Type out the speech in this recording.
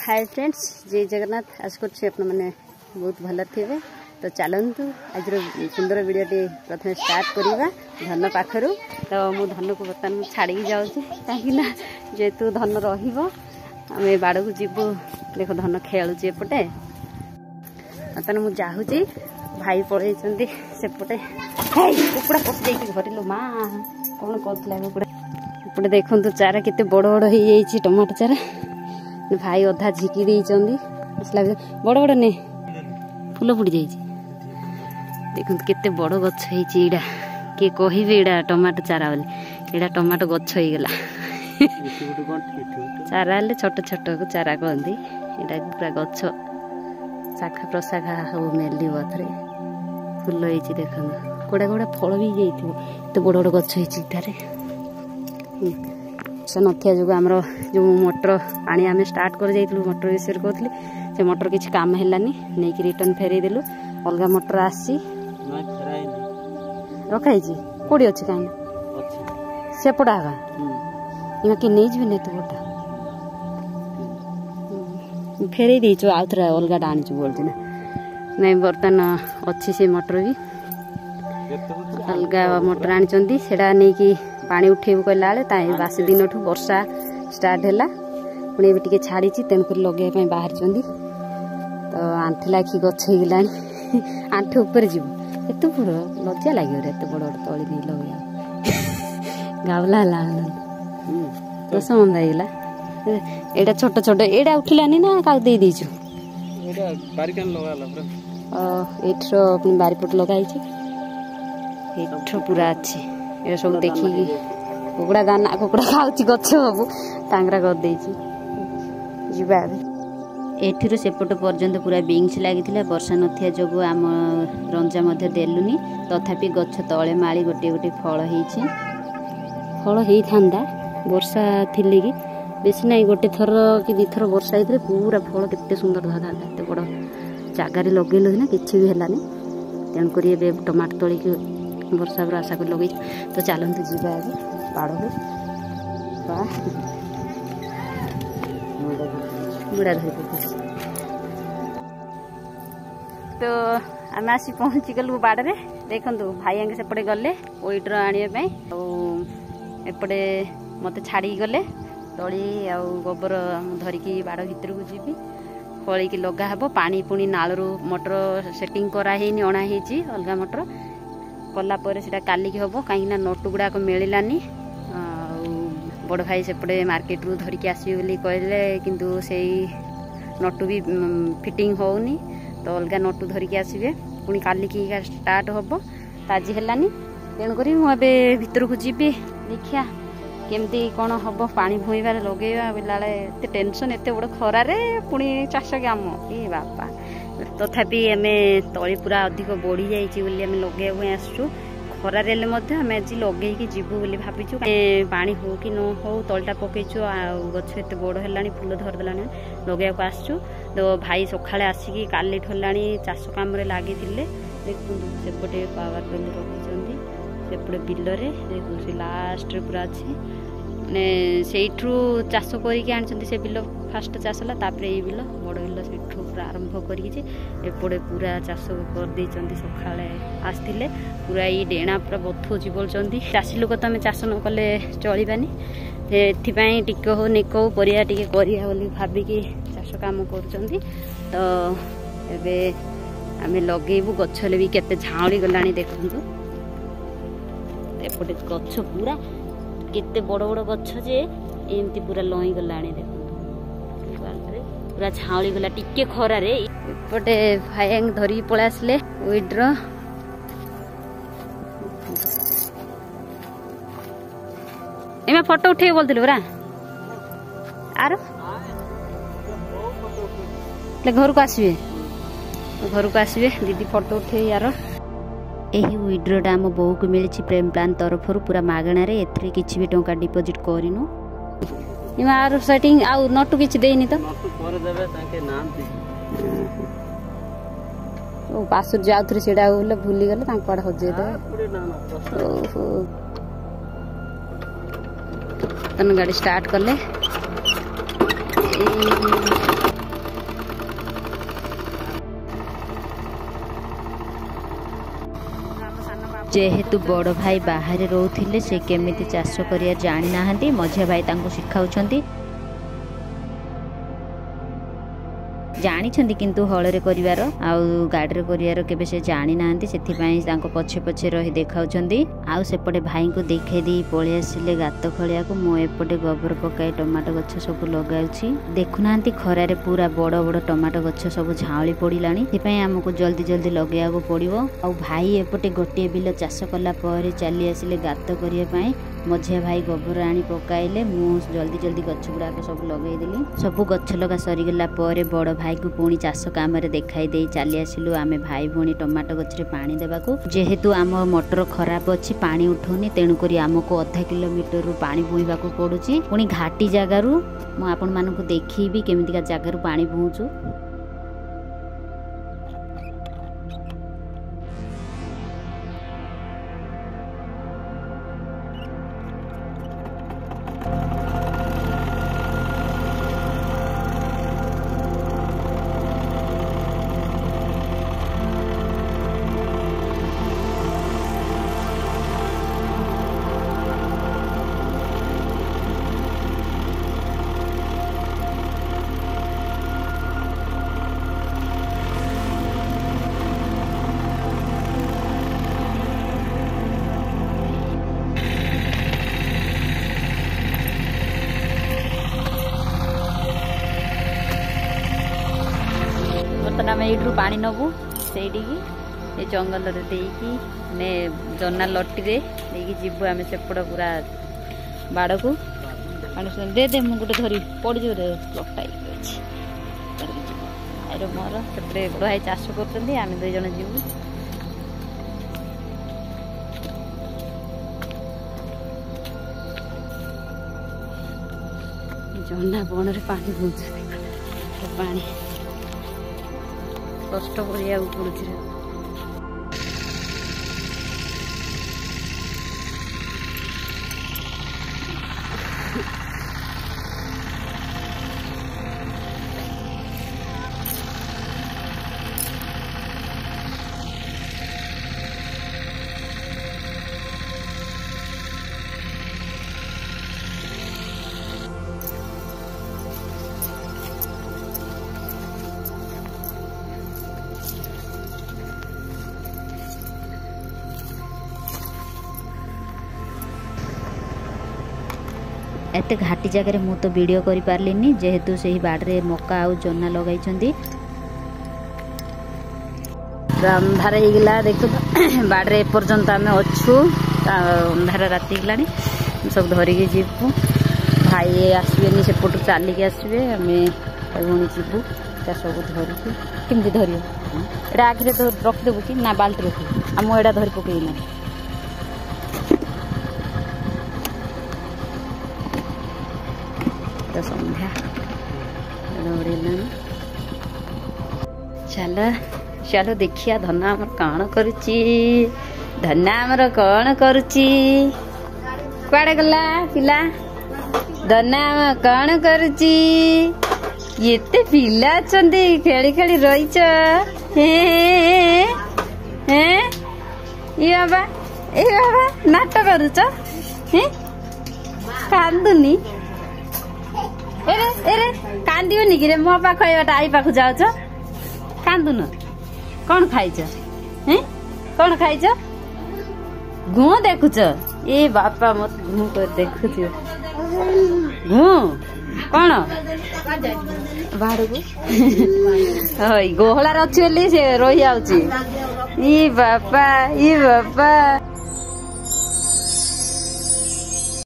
Hi friends, जय जगन्नाथ। आज कर मैंने बहुत भल थे। तो चलतु आज सुंदर वीडियोटी प्रथम स्टार्ट करवा धन पाखर। तो मु धन को बर्तमान छाड़ी जाऊँ कहीं जेहेतु धन रमें बाड़ को जीवु। देख धन खेलुचे एपटे। बर्तमान मुझे जाऊँगी भाई पलि सेपटे कुकुड़ा पशि धरलु माँ कौन कौन कुकुड़ा एपटे देखु चारा केते बड़ बड़ हो टमाटो चारा। भाई अधा झिकी बड़ बड़ ने फूल फुटी जाइए। देखो केते बड़ गछ होइड़ा किए कहे एड़ा टमाटो चारा बोली एड़ा टमाटो गछ होगला। चारा छोट छोट को चारा कहती एटा पूरा गछ शाखा प्रशाखा सब मेल थे फुल हो। देख कड़ा कड़ा फल भी जाइए बड़ बड़ गछ हो नथिया जो आमर जो मोटर पानी आम स्टार्ट कर जाइलु मोटर विषय कहती से मोटर किसी काम हेलानी नहीं कि रिटर्न फेरई देलु। अलग मोटर आसी रखाई कौड़ी अच्छी कहीं सेपटा यहाँ कि नहीं जी नहीं तो गोटा फेरई देचु आउ थे अलग आनी बोलती ना नहीं बर्तमान अच्छी से मोटर भी अलग मोटर आनी से नहीं कि पानी उठेबू कहला बेले बासी दिन ठू वर्षा स्टार्ट है पुणी टे छाड़ी तेणुक लगे बाहर। तो आंठला कि गछ होगला आंठ उपर जीव एत बड़ लज्जा लगे एत बड़ बड़ तली नहीं लगे गावला दस मंद होगला। एटा छोट छोट एटा उठलानी ना का देचु एठर बारीपट लगाई पूरा अच्छी ये सब देखिए कुकुड़ा दाना कुकुड़ा खाऊँ गछ सब टांगरा करदे एठिर सेपट पर्यंत पूरा बिंग्स लगी वर्षा नथिया जो आम रंजा देलुनी तथापि गछ तले माली गोटे गोटे फल होता वर्षा थी कि बेसी ना गोटे थर कि दी थर वर्षा होते पूरा फल केते सुंदर था एत बड़ जगार लगेलु ना किसी भी है तेणुक टमाटो तोड़ी वर्षा पर आशा कर लगे। तो चलते जीवा बाड़ बुढ़ा धर तो आम आसी पहुँची गलु बाड़े। देखु भाई सेपटे गले ओइटर आने तो एपटे मत छाड़ी गले तली आ गोबर धरिकी बाड़ भर को जी फल की लगा हे पानी पुणी नालू मोटर सेटिंग कराही अणाही अलग मोटर कलापर से काली हम कहीं नटु गुड़ाक मिलानी। बड़ भाई सेपटे मार्केट रू धरिकी आसबे बोली कहले किंतु से नटु भी फिटिंग होनी तो अलग नटु धरिकी आसबे पुणी काली की स्टार्ट हम तो आज है तेणुक मुझे भर को जी देखिया केमती कौन हम पानी भुईबार लगेगा बोला एत टेंशन एत बड़ खरारे पुणी चाष काम ये बापा। तथापि आम तली पूरा अधिक बढ़ी जाइए लगे आसचु खरारे आम आज लगे जीवु बोली भाविचु पानी हो कि न हो तलटा पकईचु गछ एत बड़ है फुल धरदेला लगे आसचु। तो भाई सकाଳେ आसिकी काली ठलाणी चाष कम लगी देखु सेपटे पावर टेल रखी सेपटे बिलरे देखो से लास्ट पूरा अच्छी ने से चाष करके बिल फास्ट चाष है बिल बड़ बिल से पूरा आरंभ करपटे पूरा चाष कर सकाଳେ आसते पूरा ये डेणा पूरा बथौची बोलते चाषी लोक तो आम चाष न कले चलबानी एपाई टिके हो निक हो परिया टिके करिया बोली भाविकी चाष काम कर। तो एबे आम लगेबू गछले भी केते झाउली गलानी देखु एपटे गछ पूरा केते बड़ बड़ गछ जे एमती पूरा लई गलानी देखु पूरा झाउली गला टिके खरारे एपटे भाई धरी पळा आसले ओइड्र एमे फोटो उठे बोलथिलु बरा आरो ले घर को आसबे दीदी फोटो उठे यार यही विड्रोटा आम बो को मिली प्रेम प्लान तरफ पूरा मागणार एथरे किसी भी टंका डिपोजिट करिनु आर सेटिंग आउ नटु किछि देनी तो ओ पासुर जाउथरे सेडा होले भूली गले तांको आड हजे दे ओहो तन गाड़ी स्टार्ट करले जेहेतु बड़ भाई बाहर रोते से केमिति चाष करिया जानी नाहंती मझिया भाई तांको शिखाउछंती जानी किंतु हलरे करिवार आउ गाड़ी करिवार केबे से जानी नाहंती सेथिपाई तांको पछे पछे रही देखाउछंती आउ सेपटे भाई को देखाई दी पळे आसिले गात खलिया को मो एपटे गोबर पकाई टमाटो गछ सब लगाउछि देखुनांती खरारे पूरा बड़ बड़ टमाटो गछ सब झाउली पड़िलानी सेपाई हमको जल्दी जल्दी लगेया को पड़िबो आउ भाई एपटे गोटे बिल चाष कला पर चली आसिले गात करिया पई मझिया भाई गोबर आनी पकाइले मु जल्दी जल्दी गछ गुड़ा सब लगे देली सब गछ लगा सरी गला पर बड़ भाई को पुणी चाष काम देखाई दे चली आसिलु आमे भाई भौणी टमाटो गछ रे पानी देबाकू जेहेतु आम मोटर खराब अच्छी पानी उठौनी तेणु करी आमको आधा किलोमीटर रु पानी बोईबाकू पड़ुची पुणी घाटी जगारू मु आपण मानकू देखीबी केमितिका जगारू पानी बोहुचू आम यू पानी नबू से जंगल ने जन्ना लटी जीवु आम सेपट पूरा बाड़ को पानी दे दे मुझे गोटे धरी पड़ जाए लटाई मोर से बड़ भाई चाष कर आम 2 जन जीवु जन्ना बन रे पानी बुझ पानी कष्ट करिया पड़ुछि एते घाटी जगह मु तो वीडियो करि पारलिनी जेहेतु से ही बाड़े मक्का आउ जन्ना लगाई अंधार हो गला देखो बाड़े एपर्यंत आम अच्छू अंधार राति गलानी सब धरिकी जीवु भाई आसबेनि सेपटू चलिकी आसबे आम भौणी जीवु चाष को धरिकी केमती धर एटा आखिरे तो रखिदेबू कि ना बाल्टी रखी आम एटा धरी पकईना संध्या चलो चलो देखिया धना आमर कौन करुची धना आमर कौन करुची कुआड़े गला पिला धना आम कौन करुची एते पिला अछंती खेली खेली रहीच ए बाबा नाट करुच कांदुनी एरे एरे कांदियोनी कि रे मो पाख आई पाख जाउछ कांदुन कौन खाइछ कौन खाइछ घू देखुछ ए बापा मत घू कर देखुथियो घू कौन बाड़ू हई गोहलार अच्छी से रही आउची ई बापा